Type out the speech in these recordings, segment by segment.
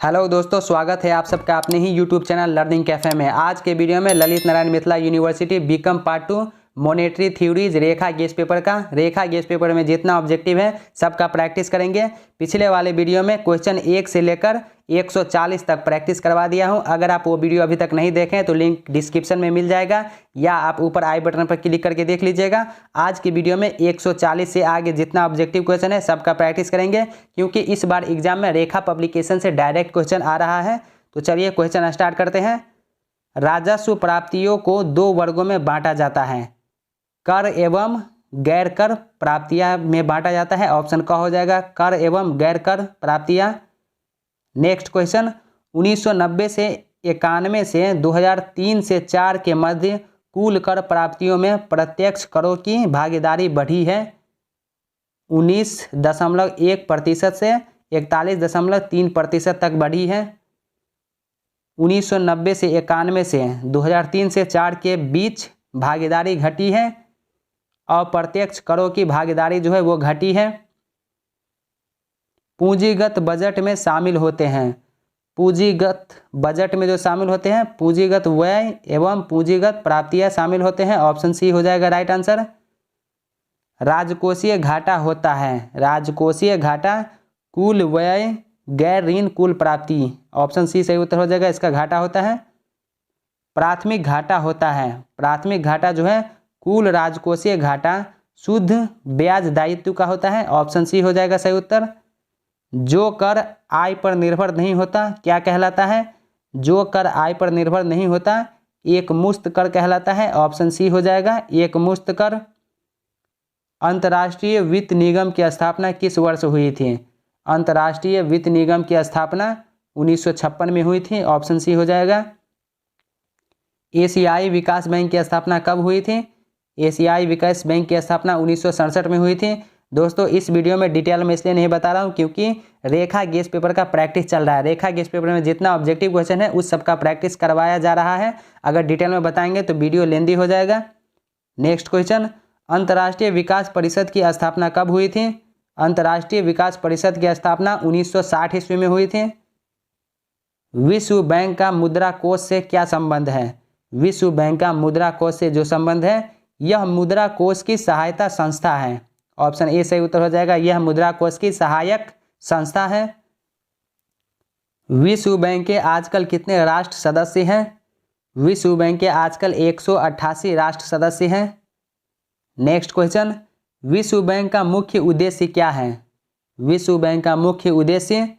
Hello दोस्तों, स्वागत है आप सबका अपने ही यूट्यूब चैनल लर्निंग कैफे में। आज के वीडियो में Lalit Narayan Mithila university BCom part 2 monetary theories रेखा गेस पेपर में जितना ऑब्जेक्टिव है सबका प्रैक्टिस करेंगे। पिछले वाले वीडियो में क्वेश्चन 1 से लेकर 140 तक प्रैक्टिस करवा दिया हूं। अगर आप वो वीडियो अभी तक नहीं देखें तो लिंक डिस्क्रिप्शन में मिल जाएगा या आप ऊपर आई बटन पर क्लिक करके देख लीजिएगा। आज की वीडियो में 140 से आगे जितना ऑब्जेक्टिव क्वेश्चन है सबका प्रैक्टिस करेंगे, क्योंकि इस बार एग्जाम में रेखा पब्लिकेशन से डायरेक्ट क्वेश्चन आ रहा है। तो चलिए क्वेश्चन स्टार्ट करते हैं। राजस्व प्राप्तियों को दो वर्गों में बांटा जाता है, कर एवं गैर कर प्राप्तियां में बांटा जाता है। ऑप्शन क हो जाएगा, कर एवं गैर कर प्राप्तियां। नेक्स्ट क्वेश्चन, 1990 से 91 से 2003 से 4 के मध्य कुल कर प्राप्तियों में प्रत्यक्ष करों की भागीदारी बढ़ी है 19.1% से 41.3% तक बढ़ी है। 1990 से 91 से 2003 से 4 के बीच भागीदारी घटी है। अप्रत्यक्ष करों की भागीदारी जो है वो घटी है। पूंजीगत बजट में शामिल होते हैं, पूंजीगत बजट में जो शामिल होते हैं पूंजीगत व्यय एवं पूंजीगत प्राप्तियां शामिल होते हैं। ऑप्शन सी हो जाएगा राइट आंसर। राजकोषीय घाटा होता है, राजकोषीय घाटा कुल व्यय गैर ऋण कुल प्राप्ति। ऑप्शन सी सही उत्तर हो जाएगा, इसका घाटा होता है। प्राथमिक घाटा होता है, प्राथमिक घाटा जो है कुल राजकोषीय घाटा शुद्ध ब्याज दायित्व का होता है। ऑप्शन सी हो जाएगा सही उत्तर। जो कर आय पर निर्भर नहीं होता क्या कहलाता है? जो कर आय पर निर्भर नहीं होता एक मुक्त कर कहलाता है। ऑप्शन सी हो जाएगा एक मुक्त कर। अंतर्राष्ट्रीय वित्त निगम की स्थापना किस वर्ष हुई थी? अंतर्राष्ट्रीय वित्त निगम की स्थापना 1956 में हुई थी। ऑप्शन सी हो जाएगा। एशियाई विकास बैंक की स्थापना कब हुई थी? एशियाई विकास बैंक की स्थापना 1967 में हुई थी। दोस्तों इस वीडियो में डिटेल में इसलिए नहीं बता रहा हूं क्योंकि रेखा गेस पेपर का प्रैक्टिस चल रहा है। रेखा गेस पेपर में जितना ऑब्जेक्टिव क्वेश्चन है उस सब का प्रैक्टिस करवाया जा रहा है। अगर डिटेल में बताएंगे तो वीडियो लेंदी हो जाएगा। नेक्स्ट क्वेश्चन, अंतर्राष्ट्रीय विकास परिषद की स्थापना कब हुई थी? अंतर्राष्ट्रीय विकास परिषद की स्थापना 1960 ईस्वी में हुई थी। विश्व बैंक का मुद्रा कोष से क्या संबंध है? विश्व बैंक का मुद्रा कोष से जो संबंध है यह मुद्रा कोष की सहायता संस्था है। ऑप्शन ए सही उत्तर हो जाएगा, यह मुद्रा कोष की सहायक संस्था है। विश्व बैंक के आजकल कितने राष्ट्र सदस्य हैं? विश्व बैंक के आजकल 188 राष्ट्र सदस्य हैं। नेक्स्ट क्वेश्चन, विश्व बैंक का मुख्य उद्देश्य क्या है? विश्व बैंक का मुख्य उद्देश्य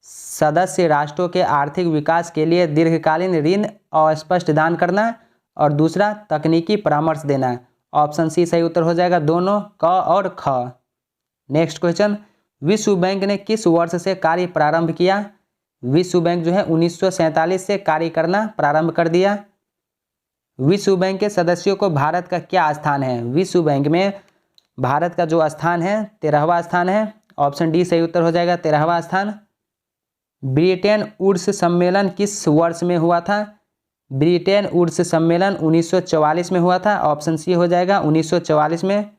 सदस्य राष्ट्रों के आर्थिक विकास के लिए दीर्घकालीन ऋण और स्पष्ट दान करना और दूसरा तकनीकी परामर्श देना। ऑप्शन सी सही उत्तर हो जाएगा, दोनों क और ख। नेक्स्ट क्वेश्चन, विश्व बैंक ने किस वर्ष से कार्य प्रारंभ किया? विश्व बैंक जो है 1947 से कार्य करना प्रारंभ कर दिया। विश्व बैंक के सदस्यों को भारत का क्या स्थान है? विश्व बैंक में भारत का जो स्थान है 13वां स्थान है। ऑप्शन डी सही उत्तर हो जाएगा, 13वां स्थान। ब्रिटेन वुड्स सम्मेलन किस वर्ष में हुआ था? ब्रिटेन वुड्स सम्मेलन 1944 में हुआ था। ऑप्शन सी हो जाएगा 1944 में।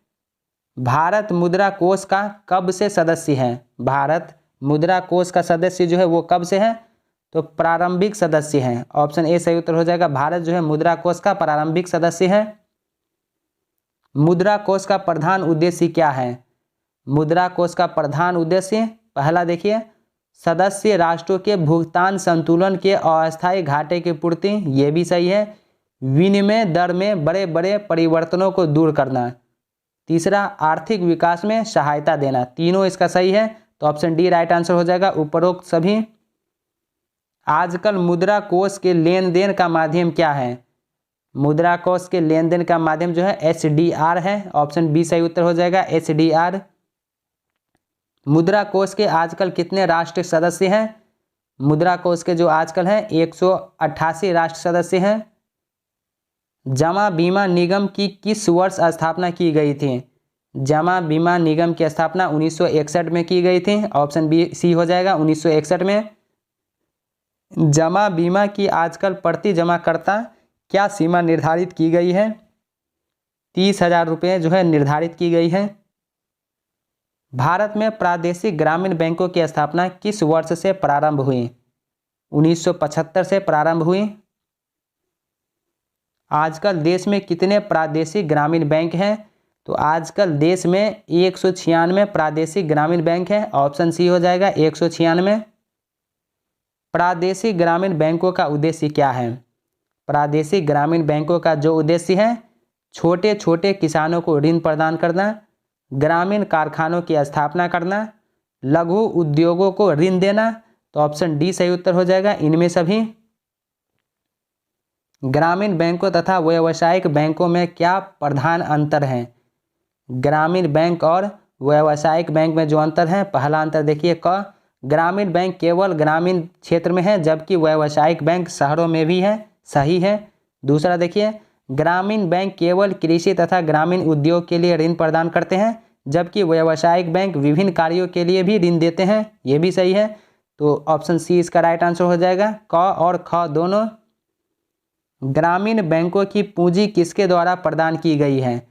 भारत मुद्रा कोष का कब से सदस्य है? भारत मुद्रा कोष का सदस्य जो है वो कब से है? तो प्रारंभिक सदस्य है। ऑप्शन ए सही उत्तर हो जाएगा, भारत जो है मुद्रा कोष का प्रारंभिक सदस्य है। मुद्रा कोष का प्रधान उद्देश्य क्या है? मुद्रा कोष का प्रधान उद्देश्य पहला देखिए, सदस्य राष्ट्रों के भुगतान संतुलन के अस्थायी घाटे की पूर्ति, ये भी सही है। विनिमय दर में बड़े बड़े परिवर्तनों को दूर करना। तीसरा, आर्थिक विकास में सहायता देना। तीनों इसका सही है, तो ऑप्शन डी राइट आंसर हो जाएगा उपरोक्त सभी। आजकल मुद्रा कोष के लेन देन का माध्यम क्या है? मुद्रा कोष के लेन देन का माध्यम जो है SDR है। ऑप्शन बी सही उत्तर हो जाएगा, SDR। मुद्रा कोष के आजकल कितने राष्ट्र सदस्य हैं? मुद्रा कोष के जो आजकल हैं 188 राष्ट्र सदस्य हैं। जमा बीमा निगम की किस वर्ष स्थापना की गई थी? जमा बीमा निगम की स्थापना 1961 में की गई थी। ऑप्शन बी सी हो जाएगा 1961 में। जमा बीमा की आजकल प्रति जमाकर्ता क्या सीमा निर्धारित की गई है? 30,000 रुपये जो है निर्धारित की गई है। भारत में प्रादेशिक ग्रामीण बैंकों की स्थापना किस वर्ष से प्रारंभ हुई? 1975 से प्रारंभ हुई। आजकल देश में कितने प्रादेशिक ग्रामीण बैंक हैं? तो आजकल देश में 196 प्रादेशिक ग्रामीण बैंक हैं। ऑप्शन सी हो जाएगा 196। प्रादेशिक ग्रामीण बैंकों का उद्देश्य क्या है? प्रादेशिक ग्रामीण बैंकों का जो उद्देश्य है, छोटे छोटे किसानों को ऋण प्रदान करना, ग्रामीण कारखानों की स्थापना करना, लघु उद्योगों को ऋण देना। तो ऑप्शन डी सही उत्तर हो जाएगा इनमें सभी। ग्रामीण बैंकों तथा व्यावसायिक बैंकों में क्या प्रधान अंतर है? ग्रामीण बैंक और व्यावसायिक बैंक में जो अंतर है, पहला अंतर देखिए क, ग्रामीण बैंक केवल ग्रामीण क्षेत्र में है, जबकि व्यावसायिक बैंक शहरों में भी है। सही है। दूसरा देखिए, ग्रामीण बैंक केवल कृषि तथा ग्रामीण उद्योग के लिए ऋण प्रदान करते हैं, जबकि व्यावसायिक बैंक विभिन्न कार्यों के लिए भी ऋण देते हैं। ये भी सही है। तो ऑप्शन सी इसका राइट आंसर हो जाएगा, क और ख दोनों। ग्रामीण बैंकों की पूंजी किसके द्वारा प्रदान की गई है?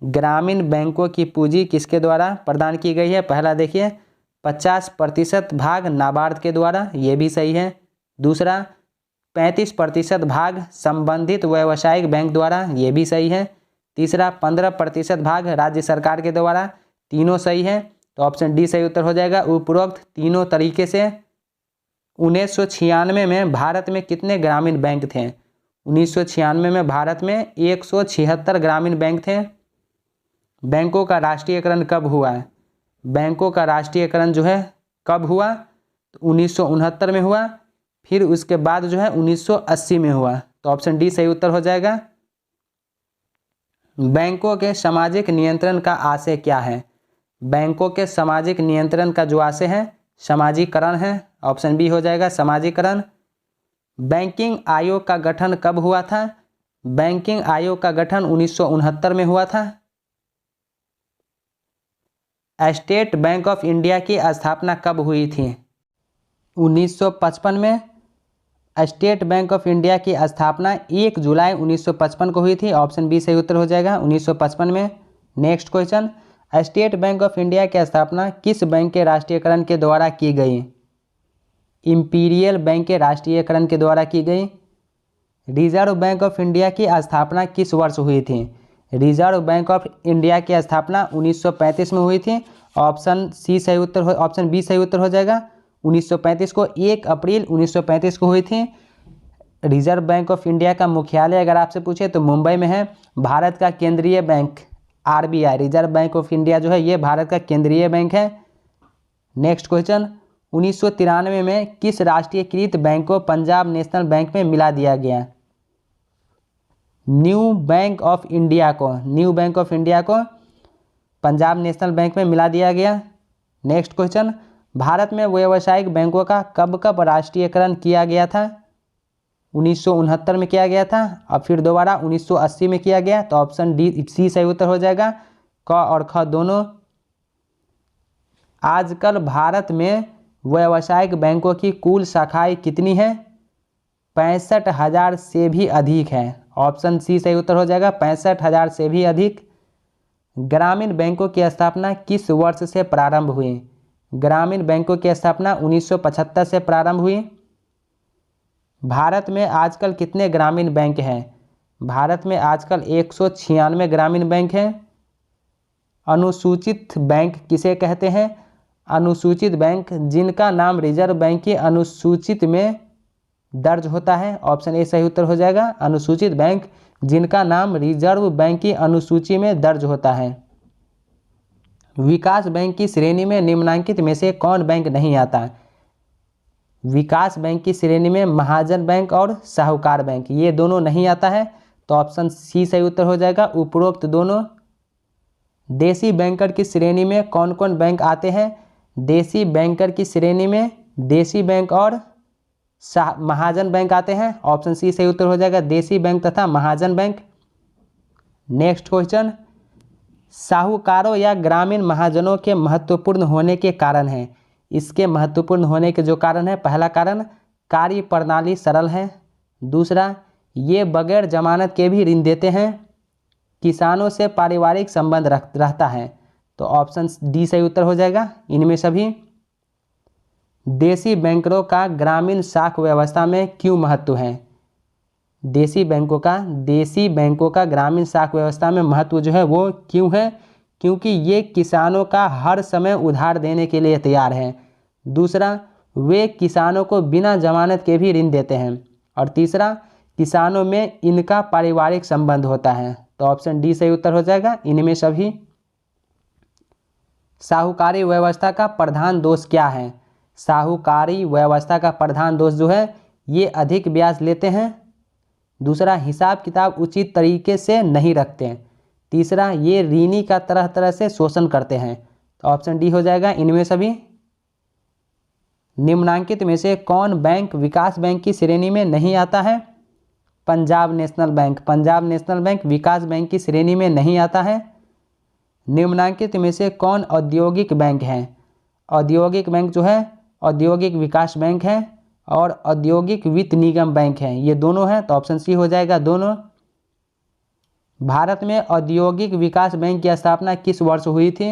ग्रामीण बैंकों की पूंजी किसके द्वारा प्रदान की गई है? पहला देखिए 50% भाग नाबार्ड के द्वारा, ये भी सही है। दूसरा 35% भाग संबंधित व्यावसायिक बैंक द्वारा, ये भी सही है। तीसरा 15% भाग राज्य सरकार के द्वारा, तीनों सही है। तो ऑप्शन डी सही उत्तर हो जाएगा। उपरोक्त तीनों तरीके से 1996 में भारत में कितने ग्रामीण बैंक थे? 1996 में भारत में 176 ग्रामीण बैंक थे। बैंकों का राष्ट्रीयकरण कब हुआ है? बैंकों का राष्ट्रीयकरण जो है कब हुआ? तो 1969 में हुआ। फिर उसके बाद जो है 1980 में हुआ। तो ऑप्शन डी सही उत्तर हो जाएगा। बैंकों के सामाजिक नियंत्रण का आशय क्या है? बैंकों के सामाजिक नियंत्रण का जो आशय है, समाजीकरण है। ऑप्शन बी हो जाएगा समाजीकरण। बैंकिंग आयोग का गठन कब हुआ था? बैंकिंग आयोग का गठन 1969 में हुआ था। स्टेट बैंक ऑफ इंडिया की स्थापना कब हुई थी? 1955 में। स्टेट बैंक ऑफ इंडिया की स्थापना 1 जुलाई 1955 को हुई थी। ऑप्शन बी सही उत्तर हो जाएगा 1955 में। Next question, state bank of India की स्थापना किस बैंक के राष्ट्रीयकरण के द्वारा की गई? इंपीरियल बैंक के राष्ट्रीयकरण के द्वारा की गई। रिजर्व बैंक ऑफ इंडिया की स्थापना किस वर्ष हुई थी? रिजर्व बैंक ऑफ इंडिया की स्थापना 1935 में हुई थी। ऑप्शन बी सही उत्तर हो जाएगा। 1935 को 1 अप्रैल 1935 को हुई थी। रिजर्व बैंक ऑफ इंडिया का मुख्यालय अगर आपसे पूछे तो मुंबई में है। भारत का केंद्रीय bank RBI, reserve bank of India जो है ये भारत का केंद्रीय बैंक है। नेक्स्ट क्वेश्चन, 1993 में किस राष्ट्रीयकृत बैंक को पंजाब नेशनल बैंक में मिला दिया गया? न्यू बैंक ऑफ इंडिया को पंजाब नेशनल बैंक में मिला दिया गया। नेक्स्ट क्वेश्चन, भारत में व्यावसायिक बैंकों का कब राष्ट्रीयकरण किया गया था? 1969 में किया गया था और फिर दोबारा 1980 में किया गया। तो ऑप्शन डी सी सही उत्तर हो जाएगा, क और ख दोनों। आजकल भारत में व्यावसायिक बैंकों की कुल शाखाएं कितनी हैं? 65,000 से भी अधिक है। ऑप्शन सी सही उत्तर हो जाएगा 65,000 से भी अधिक। ग्रामीण बैंकों की स्थापना किस वर्ष से प्रारंभ हुई? ग्रामीण बैंकों की स्थापना 1975 से प्रारंभ हुई। भारत में आजकल कितने ग्रामीण बैंक हैं? भारत में आजकल 196 ग्रामीण बैंक हैं। अनुसूचित बैंक किसे कहते हैं? अनुसूचित बैंक जिनका नाम रिजर्व बैंक की अनुसूचित में दर्ज होता है। ऑप्शन ए सही उत्तर हो जाएगा, अनुसूचित बैंक जिनका नाम रिजर्व बैंक की अनुसूची में दर्ज होता है। विकास बैंक की श्रेणी में निम्नलिखित में से कौन बैंक नहीं आता? विकास बैंक की श्रेणी में महाजन बैंक और साहूकार बैंक, ये दोनों नहीं आता है। तो ऑप्शन सी सही उत्तर हो जाएगा, उपरोक्त दोनों। देसी बैंकर की श्रेणी में कौन कौन बैंक आते हैं? देसी बैंकर की श्रेणी में देसी बैंक और महाजन बैंक आते हैं। ऑप्शन सी सही उत्तर हो जाएगा, देसी बैंक तथा महाजन बैंक। नेक्स्ट क्वेश्चन, साहूकारों या ग्रामीण महाजनों के महत्वपूर्ण होने के कारण हैं। इसके महत्वपूर्ण होने के जो कारण है, पहला कारण कार्य प्रणाली सरल है। दूसरा, ये बगैर जमानत के भी ऋण देते हैं। किसानों से पारिवारिक संबंध रहता है। तो ऑप्शन डी सही उत्तर हो जाएगा इनमें सभी। देशी बैंकरों का ग्रामीण शाखा व्यवस्था में क्यों महत्व है? देशी बैंकों का ग्रामीण शाखा व्यवस्था में महत्व जो है वो क्यों है? क्योंकि ये किसानों का हर समय उधार देने के लिए तैयार है। दूसरा, वे किसानों को बिना जमानत के भी ऋण देते हैं। और तीसरा, किसानों में इनका पारिवारिक संबंध होता है। तो ऑप्शन डी सही उत्तर हो जाएगा इनमें सभी। साहूकारी व्यवस्था का प्रधान दोष क्या है? साहूकारी व्यवस्था का प्रधान दोष जो है ये अधिक ब्याज लेते हैं। दूसरा, हिसाब किताब उचित तरीके से नहीं रखते हैं। तीसरा, ये ऋणी का तरह तरह से शोषण करते हैं। तो ऑप्शन डी हो जाएगा इनमें सभी। निम्नांकित में से कौन बैंक विकास बैंक की श्रेणी में नहीं आता है? पंजाब नेशनल बैंक विकास बैंक की श्रेणी में नहीं आता है। निम्नांकित में से कौन औद्योगिक बैंक है? औद्योगिक बैंक जो है औद्योगिक विकास बैंक है और औद्योगिक वित्त निगम बैंक है, ये दोनों हैं। तो ऑप्शन सी हो जाएगा दोनों। भारत में औद्योगिक विकास बैंक की स्थापना किस वर्ष हुई थी?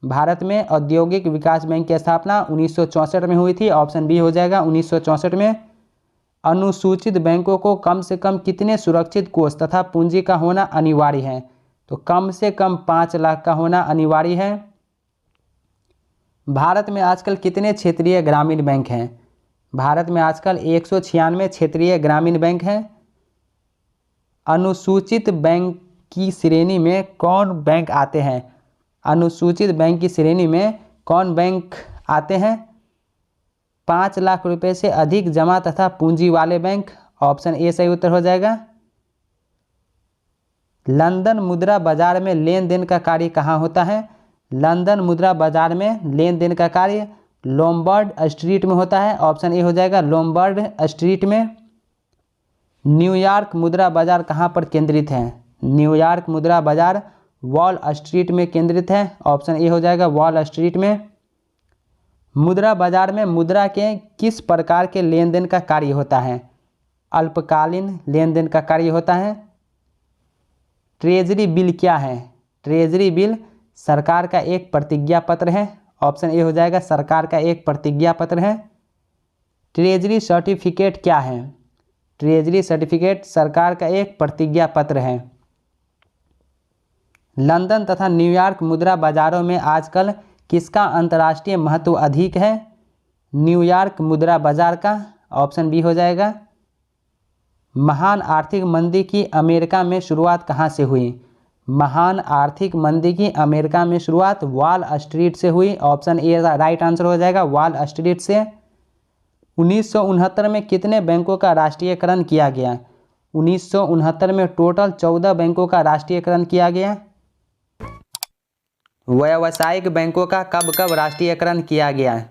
भारत में औद्योगिक विकास बैंक की स्थापना 1964 में हुई थी। ऑप्शन बी हो जाएगा 1964 में। अनुसूचित बैंकों को कम से कम कितने सुरक्षित कोष तथा पूंजी का होना अनिवार्य है? तो कम से कम 5 लाख का होना अनिवार्य है। भारत में आजकल कितने क्षेत्रीय ग्रामीण बैंक हैं? भारत में आजकल 196 क्षेत्रीय ग्रामीण बैंक हैं। अनुसूचित बैंक की श्रेणी में कौन बैंक आते हैं? अनुसूचित बैंक की श्रेणी में कौन बैंक आते हैं? 5 लाख रुपए से अधिक जमा तथा पूंजी वाले बैंक। ऑप्शन ए सही उत्तर हो जाएगा। लंदन मुद्रा बाजार में लेन देन का कार्य कहाँ होता है? लंदन मुद्रा बाजार में लेन देन का कार्य लोम्बार्ड स्ट्रीट में होता है। ऑप्शन ए हो जाएगा लोम्बार्ड स्ट्रीट में। न्यूयॉर्क मुद्रा बाजार कहाँ पर केंद्रित है? न्यूयॉर्क मुद्रा बाजार वॉल स्ट्रीट में केंद्रित है। ऑप्शन ए हो जाएगा वॉल स्ट्रीट में। मुद्रा बाजार में मुद्रा के किस प्रकार के लेन देन का कार्य होता है? अल्पकालीन लेन देन का कार्य होता है। ट्रेजरी बिल क्या है? ट्रेजरी बिल सरकार का एक प्रतिज्ञा पत्र है। ऑप्शन ए हो जाएगा सरकार का एक प्रतिज्ञा पत्र है। ट्रेजरी सर्टिफिकेट क्या है? ट्रेजरी सर्टिफिकेट सरकार का एक प्रतिज्ञा पत्र है। लंदन तथा न्यूयॉर्क मुद्रा बाजारों में आजकल किसका अंतर्राष्ट्रीय महत्व अधिक है? न्यूयॉर्क मुद्रा बाजार का। ऑप्शन बी हो जाएगा। महान आर्थिक मंदी की अमेरिका में शुरुआत कहाँ से हुई? महान आर्थिक मंदी की अमेरिका में शुरुआत वॉल स्ट्रीट से हुई। ऑप्शन ए राइट आंसर हो जाएगा वॉल स्ट्रीट से। 1969 में कितने बैंकों का राष्ट्रीयकरण किया गया? 1969 में टोटल 14 बैंकों का राष्ट्रीयकरण किया गया। व्यावसायिक बैंकों का कब कब राष्ट्रीयकरण किया गया?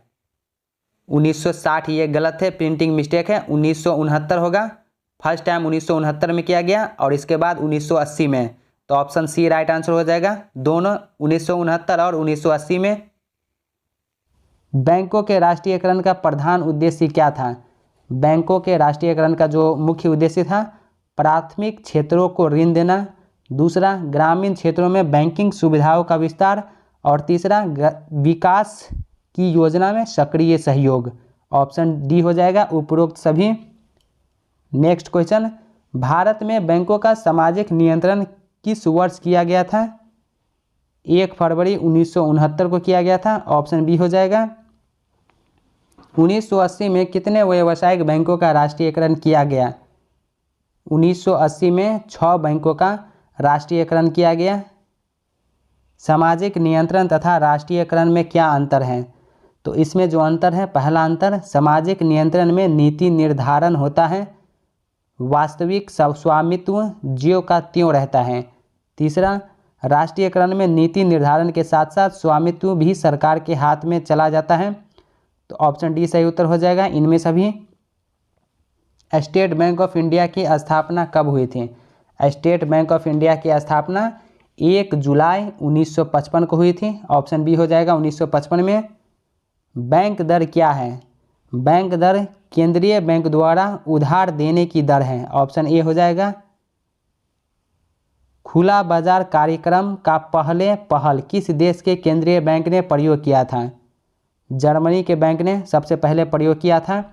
1960 ये गलत है, प्रिंटिंग मिस्टेक है। 1969 होगा। फर्स्ट टाइम 1969 में किया गया और इसके बाद 1980 में। तो ऑप्शन सी राइट आंसर हो जाएगा दोनों 1969 और 1980 में। बैंकों के राष्ट्रीयकरण का प्रधान उद्देश्य क्या था? बैंकों के राष्ट्रीयकरण का जो मुख्य उद्देश्य था प्राथमिक क्षेत्रों को ऋण देना। दूसरा, ग्रामीण क्षेत्रों में बैंकिंग सुविधाओं का विस्तार। और तीसरा, विकास की योजना में सक्रिय सहयोग। ऑप्शन डी हो जाएगा उपरोक्त सभी। नेक्स्ट क्वेश्चन, भारत में बैंकों का सामाजिक नियंत्रण किस वर्ष किया गया था? 1 फरवरी 1969 को किया गया था। ऑप्शन बी हो जाएगा। 1980 में कितने व्यावसायिक बैंकों का राष्ट्रीयकरण किया गया? 1980 में 6 बैंकों का राष्ट्रीयकरण किया गया। सामाजिक नियंत्रण तथा राष्ट्रीयकरण में क्या अंतर है? तो इसमें जो अंतर है, पहला अंतर, सामाजिक नियंत्रण में नीति निर्धारण होता है, वास्तविक स्वामित्व ज्यों का त्यों रहता है। तीसरा, राष्ट्रीयकरण में नीति निर्धारण के साथ साथ स्वामित्व भी सरकार के हाथ में चला जाता है। तो ऑप्शन डी सही उत्तर हो जाएगा इनमें सभी। स्टेट बैंक ऑफ इंडिया की स्थापना कब हुई थी? स्टेट बैंक ऑफ इंडिया की स्थापना 1 जुलाई 1955 को हुई थी। ऑप्शन बी हो जाएगा 1955 में। बैंक दर क्या है? बैंक दर केंद्रीय बैंक द्वारा उधार देने की दर है। ऑप्शन ए हो जाएगा। खुला बाजार कार्यक्रम का पहल किस देश के केंद्रीय बैंक ने प्रयोग किया था? जर्मनी के बैंक ने सबसे पहले प्रयोग किया था।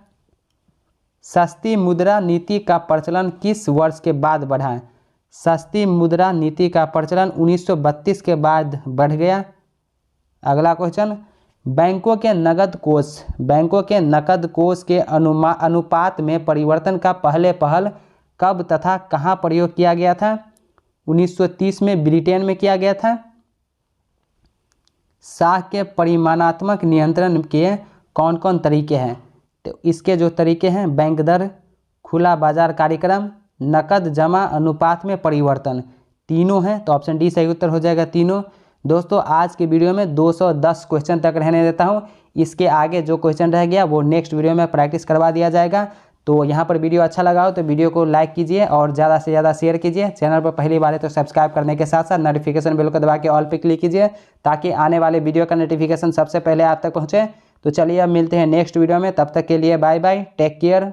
सस्ती मुद्रा नीति का प्रचलन किस वर्ष के बाद बढ़ा? सस्ती मुद्रा नीति का प्रचलन 1932 के बाद बढ़ गया। अगला क्वेश्चन, बैंकों के नकद कोष के अनुपात में परिवर्तन का पहल कब तथा कहाँ प्रयोग किया गया था? 1930 में ब्रिटेन में किया गया था। शाह के परिमाणात्मक नियंत्रण के कौन कौन तरीके हैं? तो इसके जो तरीके हैं, बैंक दर, खुला बाजार कार्यक्रम, नकद जमा अनुपात में परिवर्तन, तीनों हैं। तो ऑप्शन डी सही उत्तर हो जाएगा, तीनों। दोस्तों आज के वीडियो में 210 क्वेश्चन तक रहने देता हूं। इसके आगे जो क्वेश्चन रह गया वो नेक्स्ट वीडियो में प्रैक्टिस करवा दिया जाएगा। तो यहाँ पर वीडियो अच्छा लगा हो तो वीडियो को लाइक कीजिए और ज़्यादा से ज़्यादा शेयर कीजिए। चैनल पर पहली बार है तो सब्सक्राइब करने के साथ साथ नोटिफिकेशन बेल को दबा के ऑल पे क्लिक कीजिए ताकि आने वाले वीडियो का नोटिफिकेशन सबसे पहले आप तक पहुँचे। तो चलिए अब मिलते हैं नेक्स्ट वीडियो में, तब तक के लिए बाय बाय, टेक केयर।